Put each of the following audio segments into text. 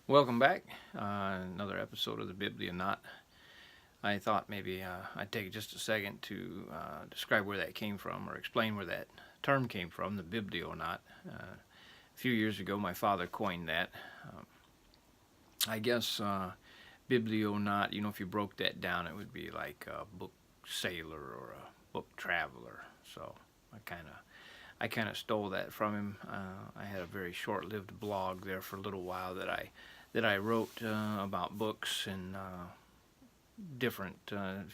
Welcome back. Another episode of the Biblionaut. I thought maybe I'd take just a second to describe where that came from or explain where that term came from, the Biblionaut. A few years ago, my father coined that. Um, I guess Biblionaut, if you broke that down, it would be like a book sailor or a book traveler. So I kind of I kind of stole that from him. I had a very short-lived blog there for a little while that I wrote about books and different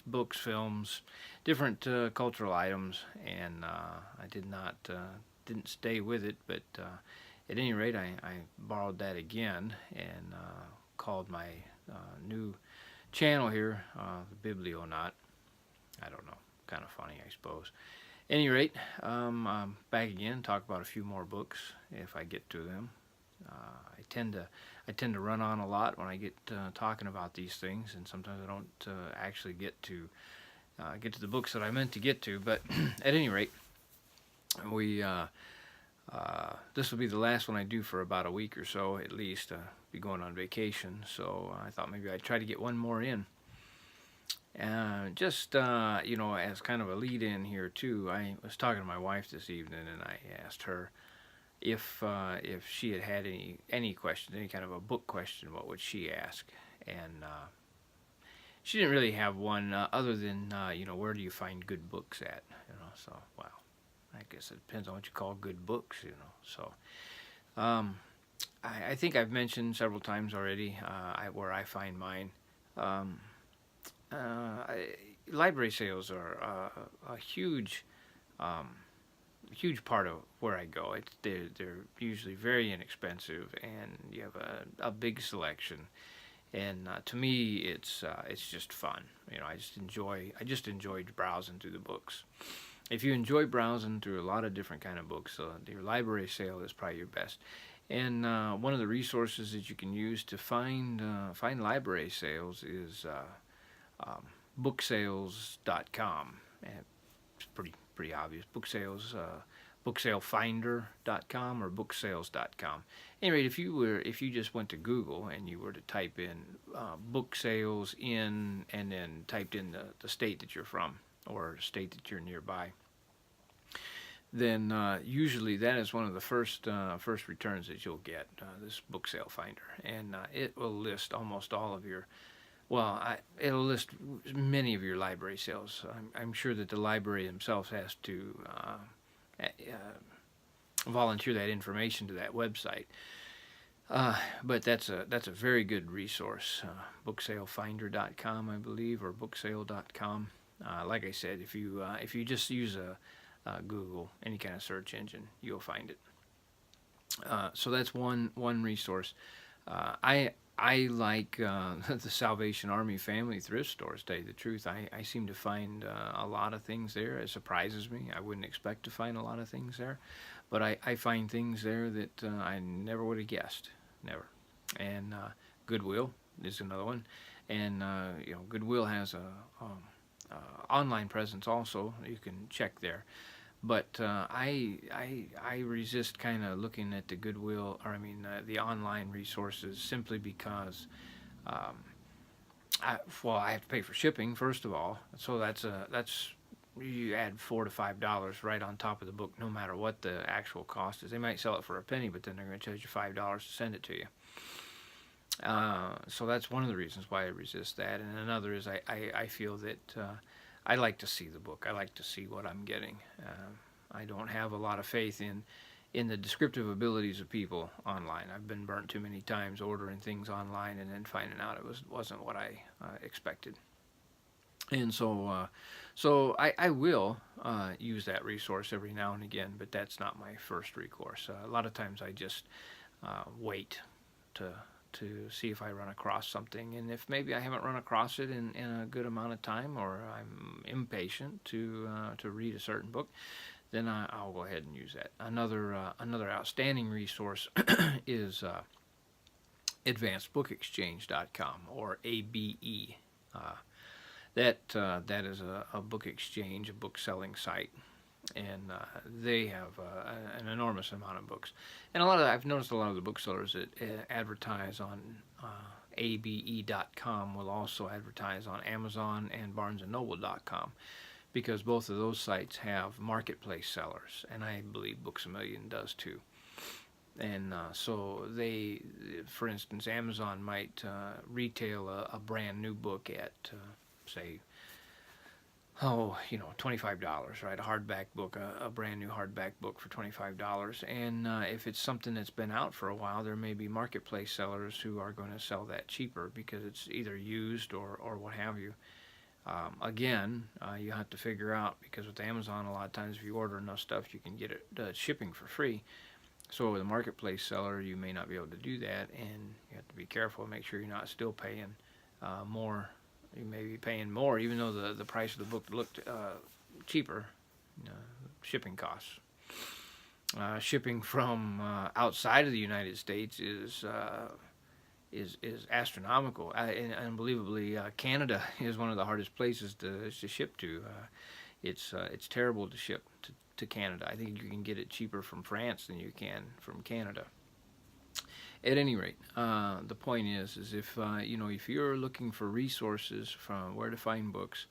books, films, different cultural items, and I didn't stay with it. But at any rate, I borrowed that again and called my new channel here the Biblionaut. I don't know, kind of funny, I suppose. Any rate, I'm back again. Talk about a few more books if I get to them. I tend to run on a lot when I get talking about these things, and sometimes I don't actually get to the books that I meant to get to. But at any rate, we this will be the last one I do for about a week or so at least. Be going on vacation, so I thought maybe I'd try to get one more in. Just as kind of a lead in here too, I was talking to my wife this evening, and I asked her if she had any questions, any kind of a book question, what would she ask? And she didn't really have one other than where do you find good books at? So well, I guess it depends on what you call good books. So um, I think I've mentioned several times already where I find mine. Um, I, Library sales are a um, huge part of where I go. They're usually very inexpensive, and you have a big selection. And to me, it's just fun. I just enjoy browsing through the books. If you enjoy browsing through a lot of different kind of books, your library sale is probably your best. And one of the resources that you can use to find library sales is um, booksales.com. And it's pretty obvious. Booksalefinder.com or booksales.com. Anyway, if you just went to Google and you were to type in book sales in and then typed in the state that you're from or state that you're nearby, then usually that is one of the first returns that you'll get. This book sale finder, and it will list almost all of your it'll list many of your library sales. I'm sure that the library themselves has to volunteer that information to that website. But that's a very good resource. Booksalefinder.com, I believe, or booksale.com. Like I said, if you just use a Google, any kind of search engine, you'll find it. So that's one resource. I like the Salvation Army Family Thrift Stores. To tell you the truth, I seem to find a lot of things there. It surprises me. I wouldn't expect to find a lot of things there, but I find things there that I never would have guessed. Never. And Goodwill is another one, and Goodwill has online presence also. You can check there. But I resist kind of looking at the Goodwill, or I mean the online resources, simply because um, I have to pay for shipping first of all, so that's you add $4 to $5 right on top of the book, no matter what the actual cost is. They might sell it for a penny, but then they're going to charge you $5 to send it to you. So that's one of the reasons why I resist that, and another is I feel that I like to see the book. I like to see what I'm getting. I don't have a lot of faith in the descriptive abilities of people online. I've been burnt too many times ordering things online and then finding out wasn't what I expected. And so I will use that resource every now and again, but that's not my first recourse. A lot of times I just wait to see if I run across something, and if maybe I haven't run across it in a good amount of time, or I'm impatient to read a certain book, then I'll go ahead and use that. Another outstanding resource is advancedbookexchange.com, or ABE. That is a book exchange, a book selling site, and they have an enormous amount of books. And I've noticed a lot of the booksellers that advertise on abe.com will also advertise on Amazon and barnesandnoble.com, because both of those sites have marketplace sellers, and I believe Books A Million does too. And so they, for instance, Amazon might retail a brand new book at, say, $25, right? A hardback book, a brand new hardback book for $25. And if it's something that's been out for a while, there may be marketplace sellers who are going to sell that cheaper because it's either used or what have you. Again, you have to figure out, because with Amazon, a lot of times if you order enough stuff, you can get it shipping for free. So with a marketplace seller, you may not be able to do that, and you have to be careful and make sure you're not still paying more. You may be paying more, even though the price of the book looked cheaper. Shipping costs. Shipping from outside of the United States is astronomical. And unbelievably, Canada is one of the hardest places to ship to. It's terrible to ship to Canada. I think you can get it cheaper from France than you can from Canada. At any rate, the point is if if you're looking for resources from where to find books,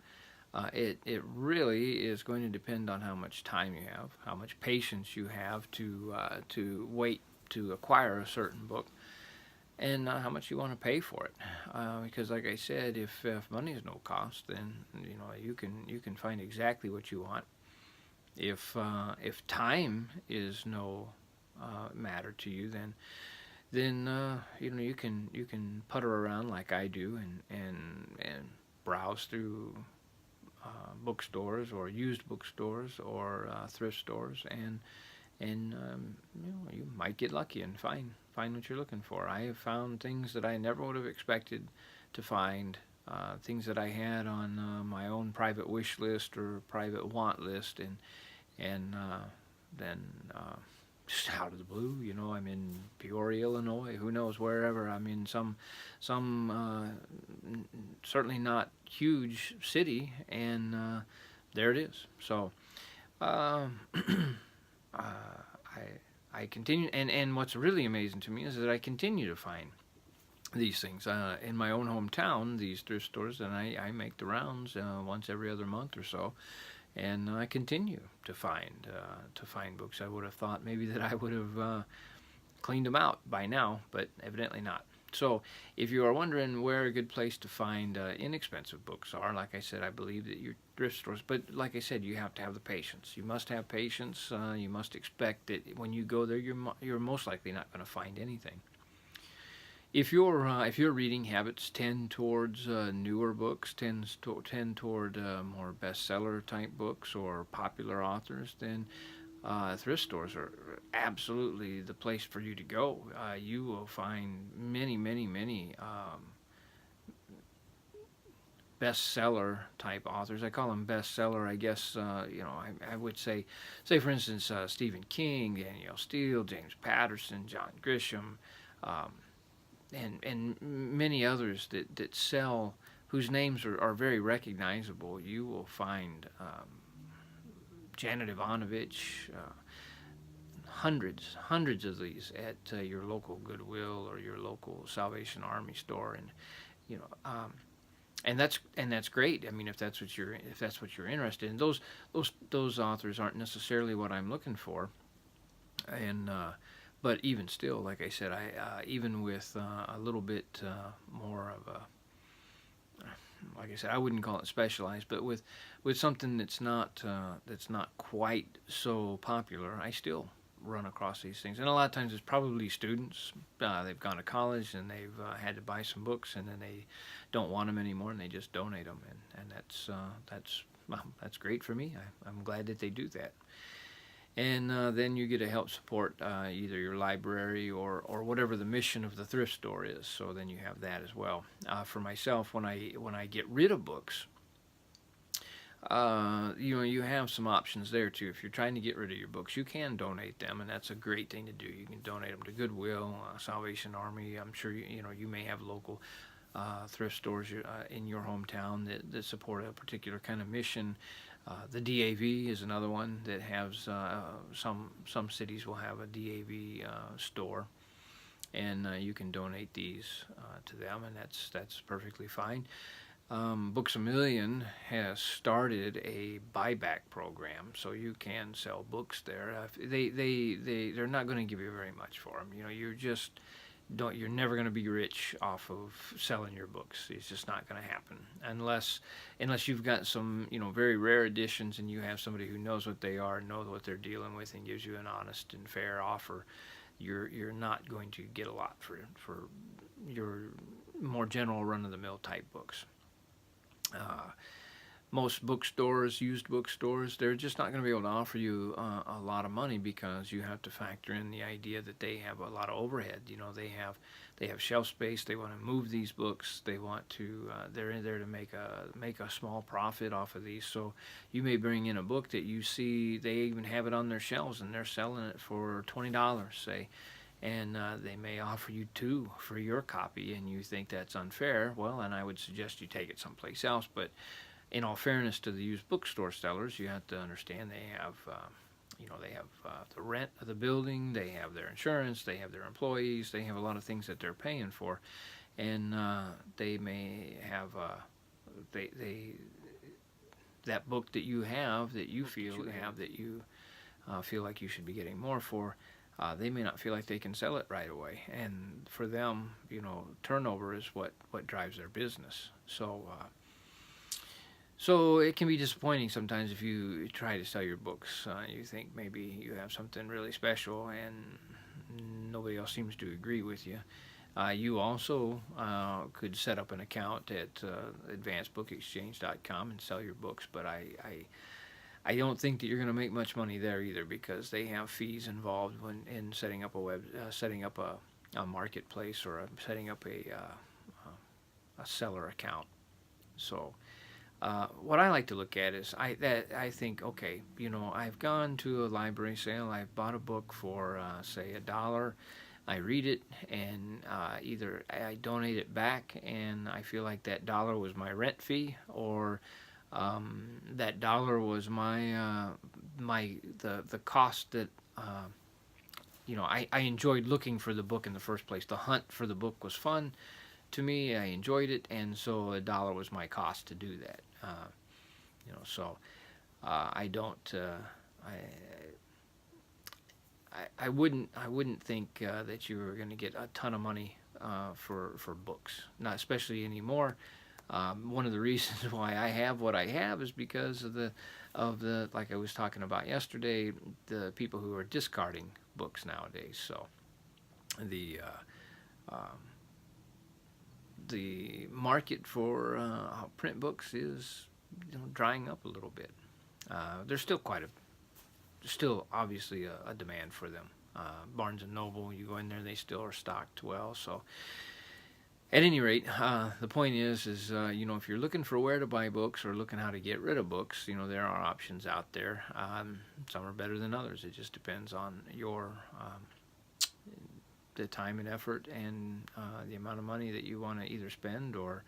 it really is going to depend on how much time you have, how much patience you have to wait to acquire a certain book, and how much you want to pay for it. Because, like I said, if money is no cost, then you can find exactly what you want. If time is no matter to you, then you can putter around like I do and browse through bookstores or used bookstores or thrift stores, and you might get lucky and find what you're looking for. I have found things that I never would have expected to find, things that I had on my own private wish list or private want list, and then just out of the blue, I'm in Peoria, Illinois. Who knows, wherever. I'm in some certainly not huge city, and there it is. So I continue, and what's really amazing to me is that I continue to find these things in my own hometown, these thrift stores, and I make the rounds once every other month or so. And I continue to find books. I would have thought maybe that I would have cleaned them out by now, but evidently not. So if you are wondering where a good place to find inexpensive books are, like I said, I believe that your thrift stores. But like I said, you have to have the patience. You must have patience. You must expect that when you go there, you're most likely not going to find anything. If your reading habits tend towards newer books, tend toward more bestseller type books or popular authors, then thrift stores are absolutely the place for you to go. You will find many bestseller type authors. I call them bestseller. I guess I would say for instance, Stephen King, Danielle Steele, James Patterson, John Grisham. And many others that sell, whose names are very recognizable. You will find Janet Ivanovich, hundreds of these at your local Goodwill or your local Salvation Army store, and that's great. I mean, if that's what you're interested in, those authors aren't necessarily what I'm looking for, and but even still, like I said, I even with a little bit more of a, like I said, I wouldn't call it specialized, but with something that's not quite so popular, I still run across these things. And a lot of times it's probably students. They've gone to college and they've had to buy some books, and then they don't want them anymore, and they just donate them, and that's great for me. I'm glad that they do that. And then you get to help support either your library or whatever the mission of the thrift store is. So then you have that as well. For myself, when I get rid of books, you have some options there too. If you're trying to get rid of your books, you can donate them, and that's a great thing to do. You can donate them to Goodwill, Salvation Army. I'm sure you may have local thrift stores in your hometown that support a particular kind of mission. The DAV is another one that has some cities will have a DAV store, and you can donate these to them, and that's perfectly fine. Books A Million has started a buyback program, so you can sell books there. They're not going to give you very much for them. You're just don't you're never going to be rich off of selling your books. It's just not going to happen unless you've got some very rare editions and you have somebody who knows what they are, knows what they're dealing with, and gives you an honest and fair offer. You're not going to get a lot for your more general run of the mill type books. Most bookstores, used bookstores, they're just not going to be able to offer you a lot of money because you have to factor in the idea that they have a lot of overhead. They have shelf space. They want to move these books. They want to. They're in there to make a small profit off of these. So you may bring in a book that you see they even have it on their shelves and they're selling it for $20, say. And they may offer you $2 for your copy, and you think that's unfair. Well, and I would suggest you take it someplace else. But in all fairness to the used bookstore sellers, you have to understand they have, the rent of the building, they have their insurance, they have their employees, they have a lot of things that they're paying for, and they may have that book that you have that you feel like you should be getting more for. They may not feel like they can sell it right away, and for them, turnover is what drives their business. So it can be disappointing sometimes if you try to sell your books. You think maybe you have something really special, and nobody else seems to agree with you. You also could set up an account at advancedbookexchange.com and sell your books, but I don't think that you're going to make much money there either, because they have fees involved in setting up a marketplace, or setting up a seller account. So what I like to look at is I think, okay, I've gone to a library sale, I've bought a book for say $1. I read it, and either I donate it back, and I feel like that $1 was my rent fee, or that $1 was the cost that I enjoyed looking for the book in the first place. The hunt for the book was fun to me. I enjoyed it, and so $1 was my cost to do that. I don't. I wouldn't think that you were going to get a ton of money for books, not especially anymore. One of the reasons why I have what I have is because of the like I was talking about yesterday, the people who are discarding books nowadays. So the market for print books is drying up a little bit. There's still obviously a demand for them. Barnes and Noble, you go in there, they still are stocked well. So at any rate, the point is if you're looking for where to buy books or looking how to get rid of books, there are options out there. Some are better than others. It just depends on your the time and effort and the amount of money that you want to either spend, or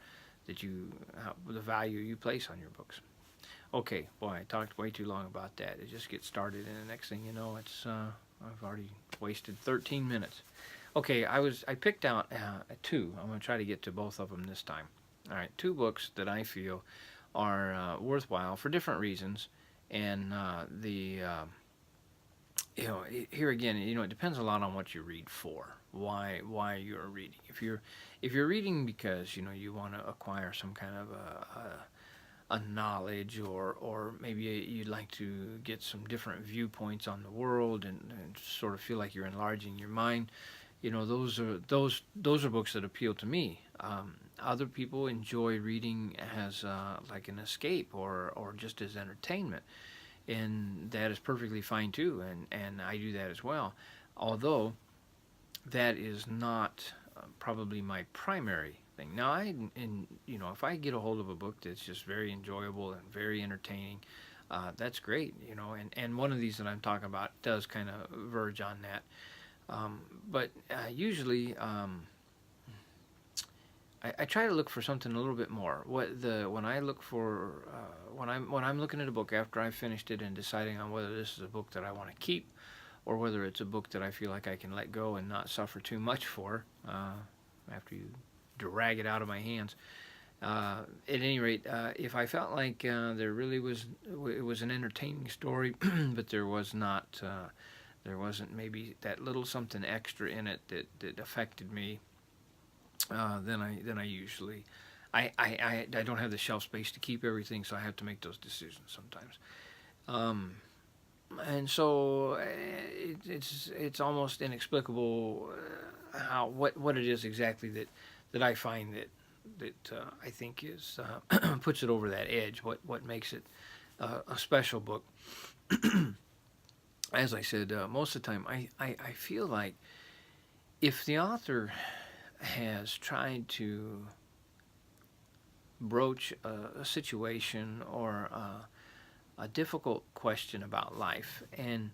the value you place on your books. Okay, boy, I talked way too long about that. It just gets started, and the next thing you know, I've already wasted 13 minutes. Okay, I picked out two. I'm going to try to get to both of them this time. All right, two books that I feel are worthwhile for different reasons, and here again, it depends a lot on what you read for. Why you're reading. If you're reading because you want to acquire some kind of a knowledge, or maybe you'd like to get some different viewpoints on the world, and sort of feel like you're enlarging your mind. Those are books that appeal to me. Other people enjoy reading as like an escape, or just as entertainment, and that is perfectly fine too. And I do that as well. Although that is not probably my primary thing. Now, if I get a hold of a book that's just very enjoyable and very entertaining, that's great. And one of these that I'm talking about does kind of verge on that. But usually, I try to look for something a little bit more. When I look for when I'm looking at a book after I've finished it and deciding on whether this is a book that I want to keep or whether it's a book that I feel like I can let go and not suffer too much for after you drag it out of my hands. At any rate, if I felt like there really was, it was an entertaining story, but there wasn't maybe that little something extra in it that affected me, then I usually, I don't have the shelf space to keep everything, so I have to make those decisions sometimes. Um, and so it's almost inexplicable how what it is exactly that I find that I think is puts it over that edge. What makes it a special book? As I said, most of the time I feel like if the author has tried to broach a situation or a difficult question about life, and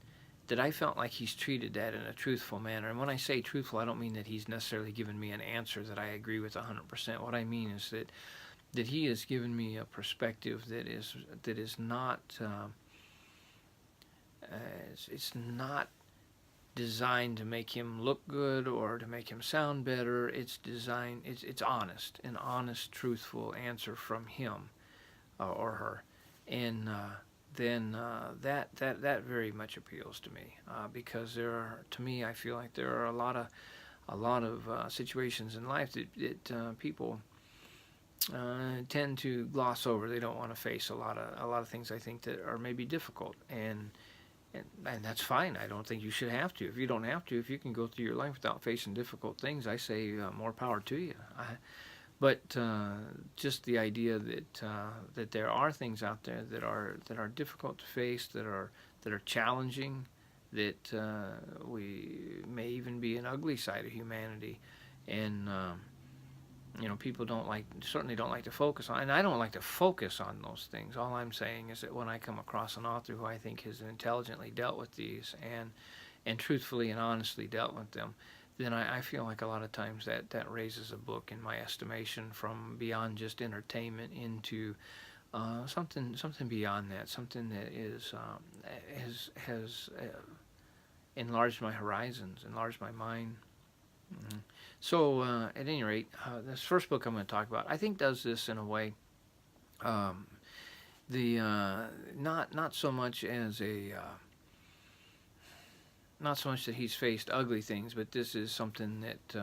that I felt like he's treated that in a truthful manner. And when I say truthful, I don't mean that he's necessarily given me an answer that I agree with 100%. What I mean is that he has given me a perspective that is not it's not designed to make him look good or to make him sound better. It's honest, an honest, truthful answer from him or her, and then that very much appeals to me because to me, I feel like there are a lot of situations in life that people tend to gloss over. They don't want to face a lot of things I think that are maybe difficult, and that's fine. I don't think you should have to. If you don't have to, if you can go through your life without facing difficult things, I say more power to you. But just the idea that there are things out there that are difficult to face, that are challenging, that we may even be an ugly side of humanity, and people certainly don't like to focus on, and I don't like to focus on those things. All I'm saying is that when I come across an author who I think has intelligently dealt with these and truthfully and honestly dealt with them, then I feel like a lot of times that raises a book in my estimation from beyond just entertainment into something beyond that, something that has enlarged my horizons, enlarged my mind. Mm-hmm. So at any rate, this first book I'm going to talk about, I think, does this in a way. The not so much as a not so much that he's faced ugly things, but this is something that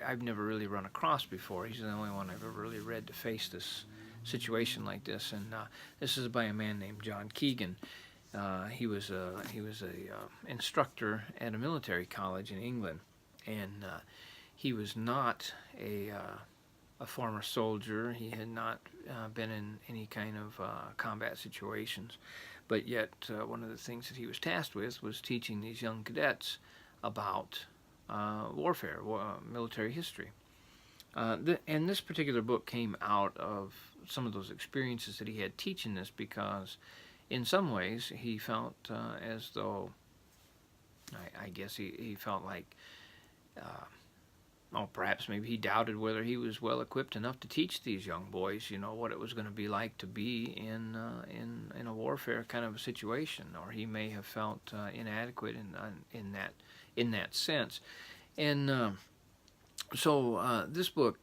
I've never really run across before. He's the only one I've ever really read to face this situation like this, and this is by a man named John Keegan. He was a instructor at a military college in England, and he was not a former soldier. He had not been in any kind of combat situations. But yet, one of the things that he was tasked with was teaching these young cadets about warfare, military history. And this particular book came out of some of those experiences that he had teaching this because, in some ways, he felt as though, I guess he felt like, perhaps maybe he doubted whether he was well equipped enough to teach these young boys, what it was going to be like to be in a warfare kind of a situation, or he may have felt inadequate in that sense. And so this book,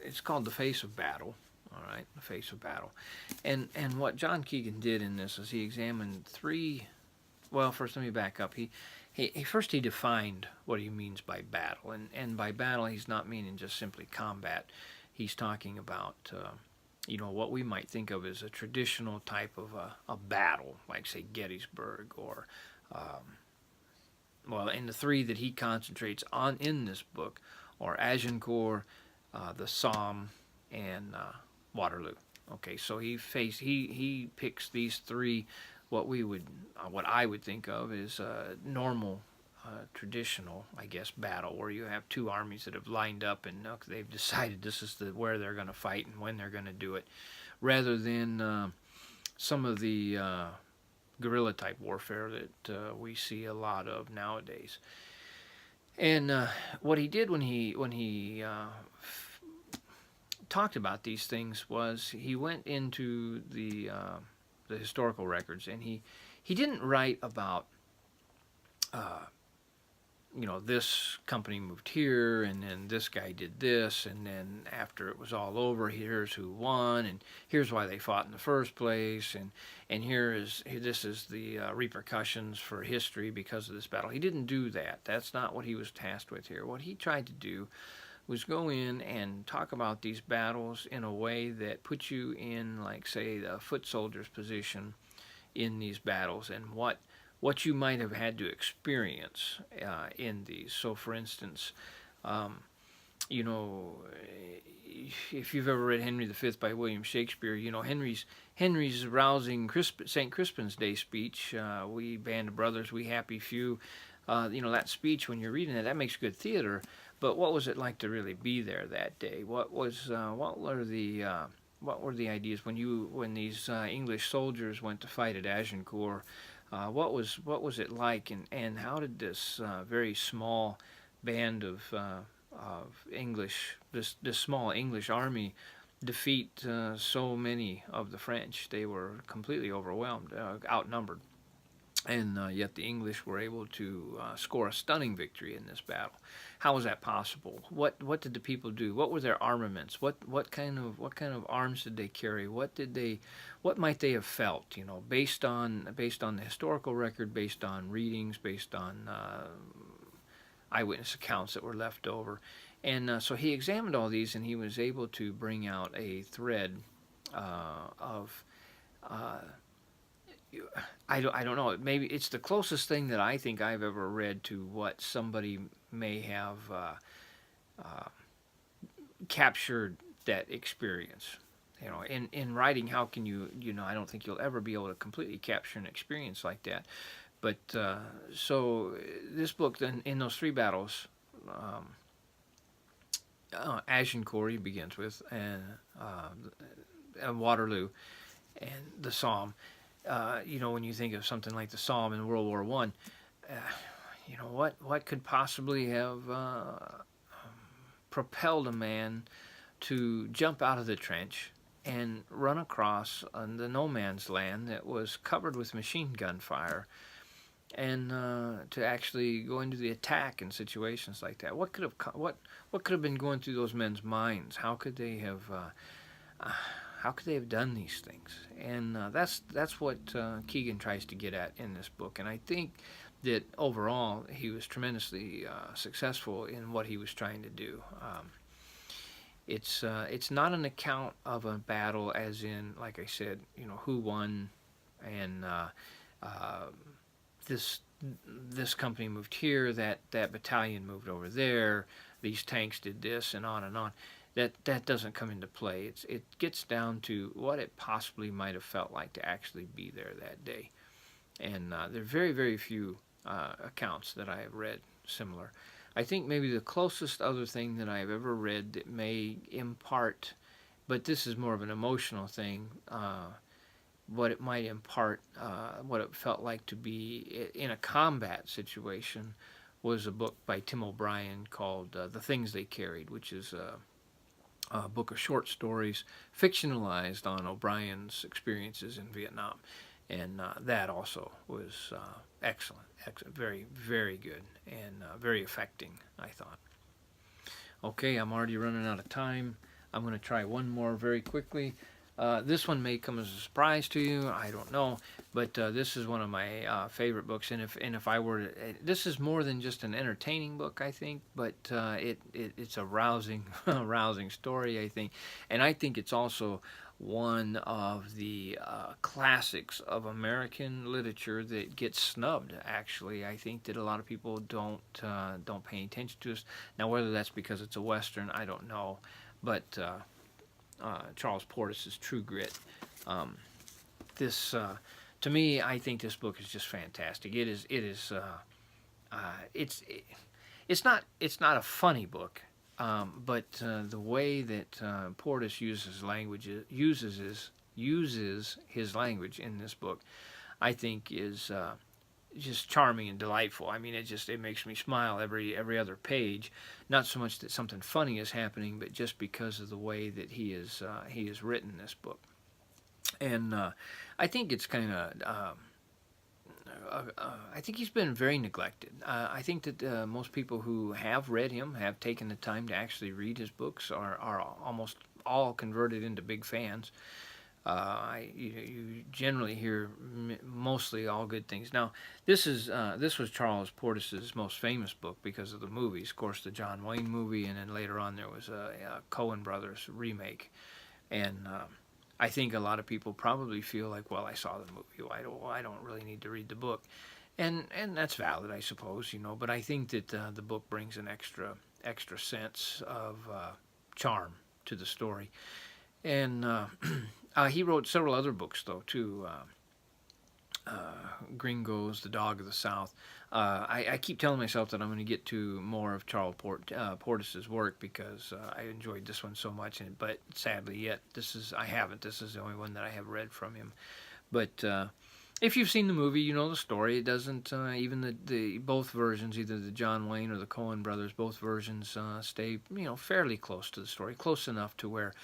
it's called The Face of Battle. All right, The Face of Battle, and what John Keegan did in this is he examined three. Well, first let me back up. He defined what he means by battle, and by battle he's not meaning just simply combat. He's talking about what we might think of as a traditional type of a battle, like say Gettysburg, or and the three that he concentrates on in this book are Agincourt, the Somme, and Waterloo. Okay, so he picks these three, what I would think of as a normal, traditional, I guess, battle where you have two armies that have lined up and they've decided this is where they're going to fight and when they're going to do it, rather than some of the guerrilla type warfare that we see a lot of nowadays. And what he did when he talked about these things was he went into the historical records, and he didn't write about this company moved here, and then this guy did this, and then after it was all over, here's who won, and here's why they fought in the first place, and this is the repercussions for history because of this battle. He didn't do that. That's not what he was tasked with here. What he tried to do was go in and talk about these battles in a way that puts you in, like, say, the foot soldier's position in these battles, and what you might have had to experience in these. So, for instance, you know, if you've ever read Henry V by William Shakespeare, you know Henry's rousing St. Crispin's Day speech, "We band of brothers, we happy few." That speech, when you're reading it, that makes good theater. But what was it like to really be there that day? What were the ideas when these English soldiers went to fight at Agincourt? What was it like, and how did this very small band of English, this small English army, defeat so many of the French? They were completely overwhelmed, outnumbered, and yet the English were able to score a stunning victory in this battle. How was that possible? What did the people do? What were their armaments? What kind of arms did they carry? What might they have felt? Based on the historical record, based on readings, based on eyewitness accounts that were left over, and so he examined all these, and he was able to bring out a thread of. I don't know. Maybe it's the closest thing that I think I've ever read to what somebody may have captured that experience. In writing, how can you? I don't think you'll ever be able to completely capture an experience like that. But so this book, then, in those three battles, Agincourt he begins with, and Waterloo, and the Somme. When you think of something like the Somme in World War I, what could possibly have propelled a man to jump out of the trench and run across the no man's land that was covered with machine gun fire, and to actually go into the attack in situations like that? What could have been going through those men's minds? How could they have done these things? And that's what Keegan tries to get at in this book. And I think that overall he was tremendously successful in what he was trying to do. It's not an account of a battle, as in, like I said, who won, and this company moved here, that battalion moved over there, these tanks did this, and on and on. That doesn't come into play. It gets down to what it possibly might have felt like to actually be there that day. And there are very, very few accounts that I have read similar. I think maybe the closest other thing that I've ever read that may impart, but this is more of an emotional thing, what it might impart, what it felt like to be in a combat situation, was a book by Tim O'Brien called The Things They Carried, which is a book of short stories fictionalized on O'Brien's experiences in Vietnam. And that also was excellent, very, very good, and very affecting, I thought. Okay, I'm already running out of time. I'm going to try one more very quickly. This one may come as a surprise to you, I don't know, but this is one of my favorite books. And if I were to, this is more than just an entertaining book, I think, but it's a rousing story, I think, and I think it's also one of the classics of American literature that gets snubbed. Actually, I think that a lot of people don't pay attention to this. Now, whether that's because it's a Western, I don't know, but Charles Portis's True Grit. To me, I think this book is just fantastic. It's not a funny book, but the way that Portis uses his language in this book, I think is just charming and delightful. I mean, it makes me smile every other page. Not so much that something funny is happening, but just because of the way that he has written this book. And I think it's kind of I think he's been very neglected. I think that most people who have read him, have taken the time to actually read his books, are almost all converted into big fans. You generally hear mostly all good things. Now, this was Charles Portis's most famous book because of the movies. Of course, the John Wayne movie, and then later on there was a Coen Brothers remake. And I think a lot of people probably feel like, well, I saw the movie. I don't really need to read the book, and that's valid, I suppose, But I think that the book brings an extra sense of charm to the story, and he wrote several other books though too. Gringos, The Dog of the South. I keep telling myself that I'm going to get to more of Charles Portis's work because I enjoyed this one so much. But sadly, yet I haven't. This is the only one that I have read from him. But if you've seen the movie, you know the story. It doesn't even the both versions, either the John Wayne or the Coen Brothers, both versions stay fairly close to the story, close enough to where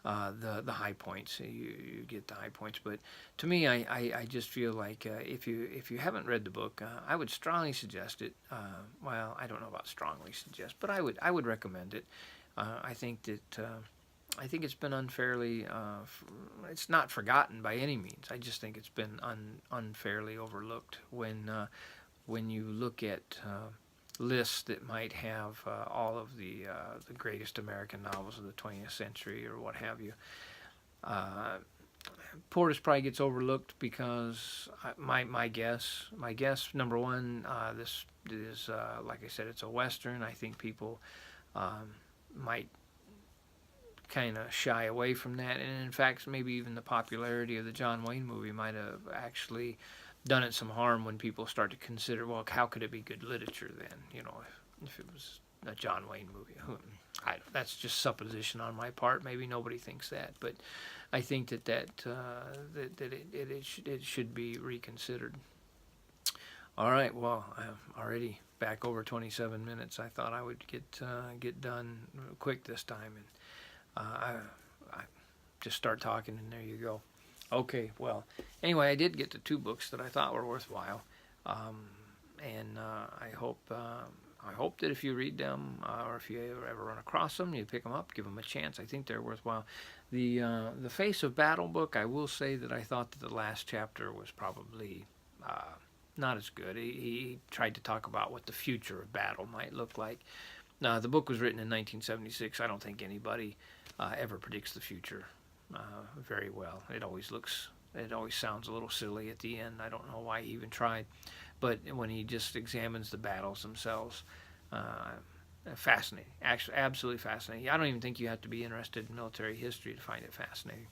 the high points you get the high points. But to me, I just feel like if you haven't read the book, I would strongly suggest it. Well, I don't know about strongly suggest, but I would recommend it. I think that. I think it's been unfairly, it's not forgotten by any means. I just think it's been unfairly overlooked when you look at lists that might have all of the greatest American novels of the 20th century or what have you. Portis probably gets overlooked because my guess, number one, this is, like I said, it's a Western. I think people might kind of shy away from that, and in fact maybe even the popularity of the John Wayne movie might have actually done it some harm when people start to consider, well, how could it be good literature then, if it was a John Wayne movie. That's just supposition on my part. Maybe nobody thinks that, but I think that it should be reconsidered. All right, well, I'm already back over 27 minutes. I thought I would get done quick this time, and I just start talking, and there you go. Okay, well, anyway, I did get to two books that I thought were worthwhile, and I hope that if you read them or if you ever run across them, you pick them up, give them a chance. I think they're worthwhile. The Face of Battle book, I will say that I thought that the last chapter was probably not as good. He tried to talk about what the future of battle might look like. Now, the book was written in 1976. I don't think anybody ever predicts the future very well. It always sounds a little silly at the end. I don't know why he even tried. But when he just examines the battles themselves, fascinating. Actually, absolutely fascinating. I don't even think you have to be interested in military history to find it fascinating.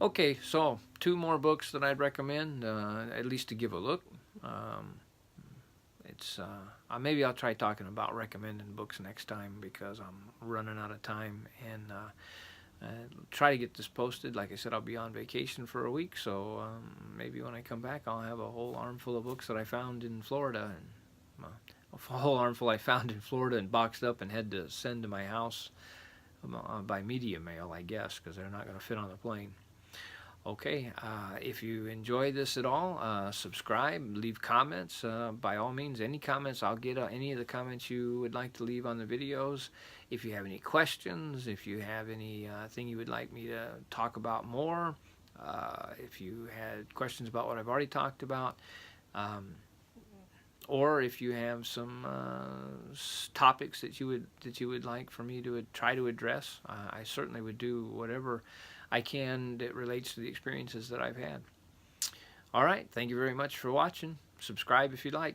Okay, so two more books that I'd recommend, at least to give a look. Maybe I'll try talking about recommending books next time because I'm running out of time, and try to get this posted. Like I said, I'll be on vacation for a week, so maybe when I come back I'll have a whole armful of books that I found in Florida, and a whole armful I found in Florida and boxed up and had to send to my house by media mail, I guess, because they're not going to fit on the plane. Okay, if you enjoy this at all, subscribe, leave comments. By all means, any comments, I'll get any of the comments you would like to leave on the videos. If you have any questions, if you have any thing you would like me to talk about more, if you had questions about what I've already talked about, or if you have some topics that you would like for me to try to address, I certainly would do whatever I can that relates to the experiences that I've had. All right, thank you very much for watching. Subscribe if you'd like.